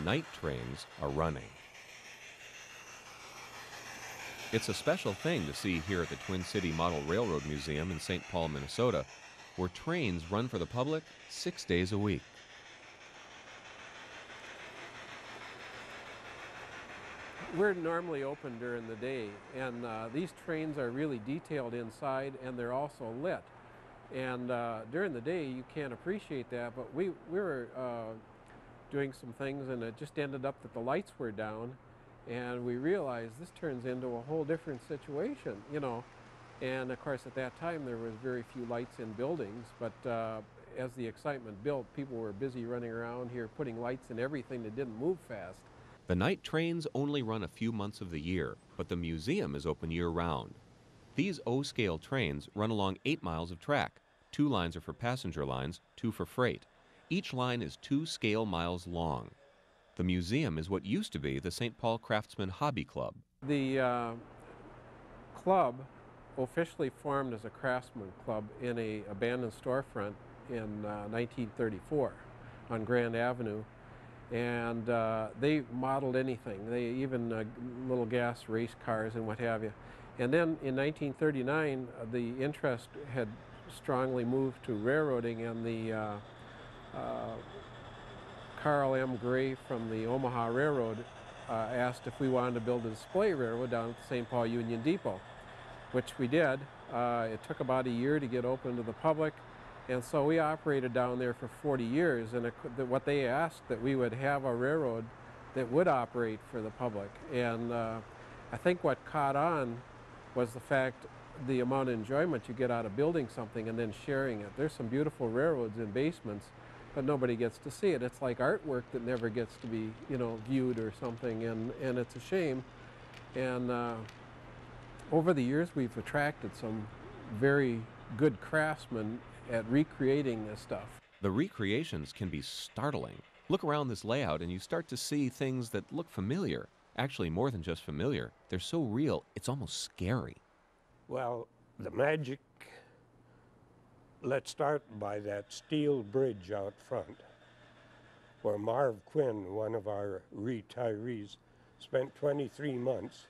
night trains are running. It's a special thing to see here at the Twin City Model Railroad Museum in St. Paul, Minnesota, where trains run for the public 6 days a week. We're normally open during the day, and these trains are really detailed inside, and they're also lit. And during the day, you can't appreciate that, but we were doing some things, and it just ended up that the lights were down, and we realized this turns into a whole different situation, you know. And of course, at that time, there was very few lights in buildings, but as the excitement built, people were busy running around here, putting lights in everything that didn't move fast. The night trains only run a few months of the year, but the museum is open year-round. These O-scale trains run along 8 miles of track. 2 lines are for passenger lines, 2 for freight. Each line is 2 scale miles long. The museum is what used to be the St. Paul Craftsman Hobby Club. The club officially formed as a Craftsman club in an abandoned storefront in 1934 on Grand Avenue. And they modeled anything. They even little gas race cars and what have you. And then in 1939, the interest had strongly moved to railroading, and the Carl M. Gray from the Omaha Railroad asked if we wanted to build a display railroad down at the St. Paul Union Depot, which we did. It took about a year to get open to the public, and so we operated down there for 40 years, and what they asked, that we would have a railroad that would operate for the public. And I think what caught on was the fact, the amount of enjoyment you get out of building something and then sharing it. There's some beautiful railroads in basements, but nobody gets to see it. It's like artwork that never gets to be, you know, viewed or something, and it's a shame. And over the years, we've attracted some very good craftsmen at recreating this stuff. The recreations can be startling. Look around this layout and you start to see things that look familiar. Actually, more than just familiar. They're so real, it's almost scary. Well, the magic, let's start by that steel bridge out front, where Marv Quinn, one of our retirees, spent 23 months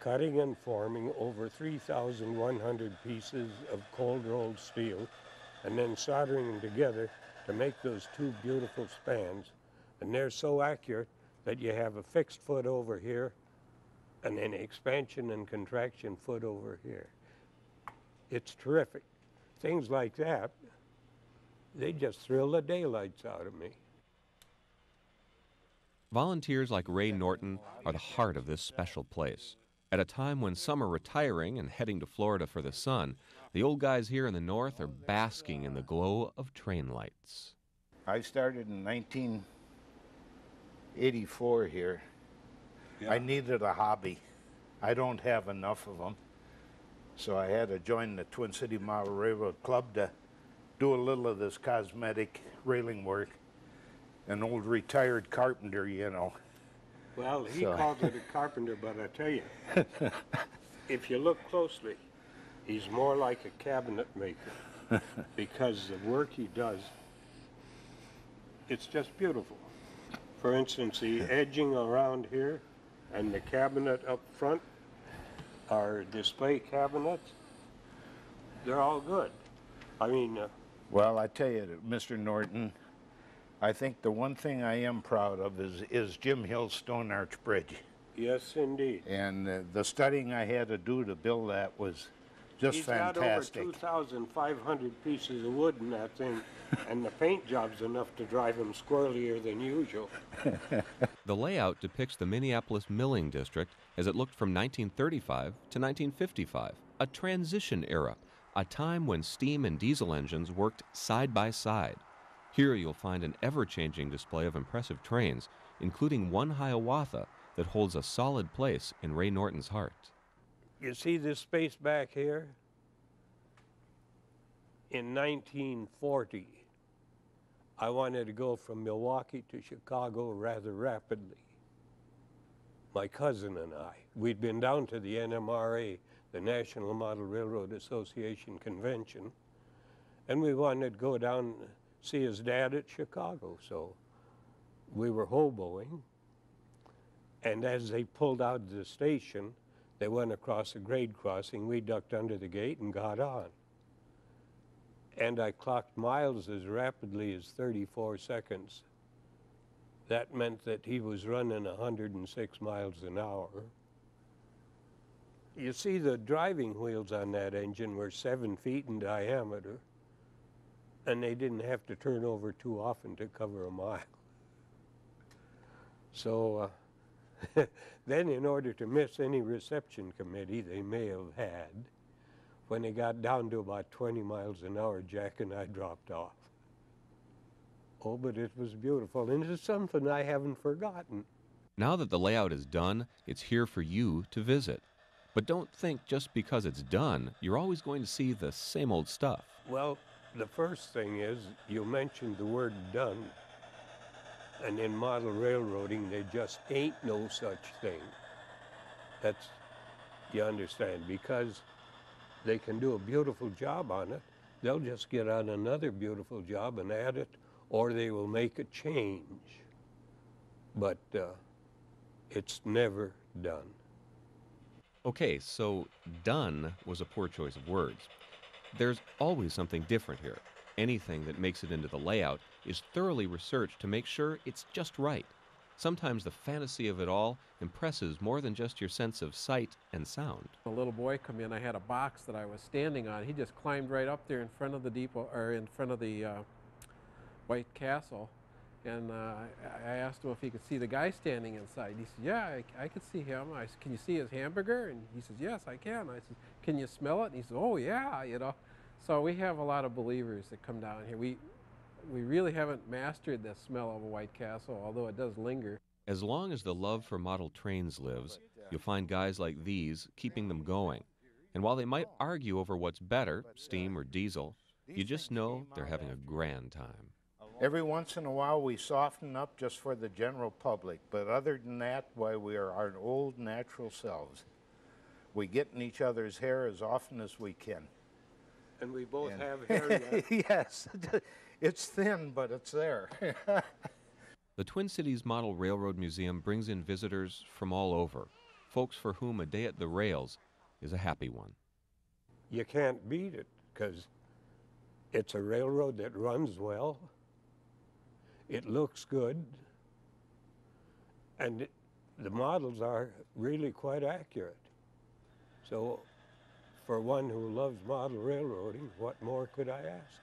cutting and forming over 3,100 pieces of cold rolled steel, and then soldering them together to make those 2 beautiful spans. And they're so accurate that you have a fixed foot over here and an expansion and contraction foot over here. It's terrific. Things like that, they just thrill the daylights out of me. Volunteers like Ray Norton are the heart of this special place. At a time when some are retiring and heading to Florida for the sun, the old guys here in the north are basking in the glow of train lights. I started in 1984 here. Yeah. I needed a hobby. I don't have enough of them. So I had to join the Twin City Model Railroad Club to do a little of this cosmetic railing work. An old retired carpenter, you know. Well, he calls it a carpenter, but I tell you, if you look closely, he's more like a cabinet maker, because the work he does, it's just beautiful. For instance, the edging around here and the cabinet up front, our display cabinets, they're all good. I mean... well, I tell you, Mr. Norton, I think the one thing I am proud of is Jim Hill's Stone Arch Bridge. Yes, indeed. And the studying I had to do to build that was just fantastic. He's got over 2,500 pieces of wood in that thing, and the paint job's enough to drive him squirrelier than usual. The layout depicts the Minneapolis milling district as it looked from 1935 to 1955, a transition era, a time when steam and diesel engines worked side by side. Here you'll find an ever-changing display of impressive trains, including one Hiawatha that holds a solid place in Ray Norton's heart. You see this space back here? In 1940, I wanted to go from Milwaukee to Chicago rather rapidly. My cousin and I, we'd been down to the NMRA, the National Model Railroad Association convention, and we wanted to go down see his dad at Chicago. So we were hoboing, and as they pulled out of the station, they went across a grade crossing. We ducked under the gate and got on. And I clocked miles as rapidly as 34 seconds. That meant that he was running 106 miles an hour. You see, the driving wheels on that engine were 7 feet in diameter, and they didn't have to turn over too often to cover a mile. So then, in order to miss any reception committee they may have had, when they got down to about 20 miles an hour, Jack and I dropped off. Oh, but it was beautiful, and it's something I haven't forgotten. Now that the layout is done, it's here for you to visit. But don't think just because it's done, you're always going to see the same old stuff. Well, the first thing is, you mentioned the word done, and in model railroading, there just ain't no such thing. That's, you understand, because they can do a beautiful job on it, they'll just get on another beautiful job and add it, or they will make a change. But it's never done. Okay, so done was a poor choice of words. There's always something different here. Anything that makes it into the layout is thoroughly researched to make sure it's just right. Sometimes the fantasy of it all impresses more than just your sense of sight and sound. A little boy come in, I had a box that I was standing on. He just climbed right up there in front of the depot, or in front of the White Castle. And I asked him if he could see the guy standing inside. He said, yeah, I could see him. I said, can you see his hamburger? And he says, yes, I can. I said, can you smell it? And he said, oh, yeah, you know. So we have a lot of believers that come down here. We really haven't mastered the smell of a White Castle, although it does linger. As long as the love for model trains lives, you'll find guys like these keeping them going. And while they might argue over what's better, steam or diesel, you just know they're having a grand time. Every once in a while we soften up just for the general public, but other than that, why, we are our old natural selves. We get in each other's hair as often as we can. And we both have hair left. Yes, it's thin, but it's there. The Twin Cities Model Railroad Museum brings in visitors from all over, folks for whom a day at the rails is a happy one. You can't beat it, because it's a railroad that runs well. It looks good, and the models are really quite accurate. So for one who loves model railroading, what more could I ask?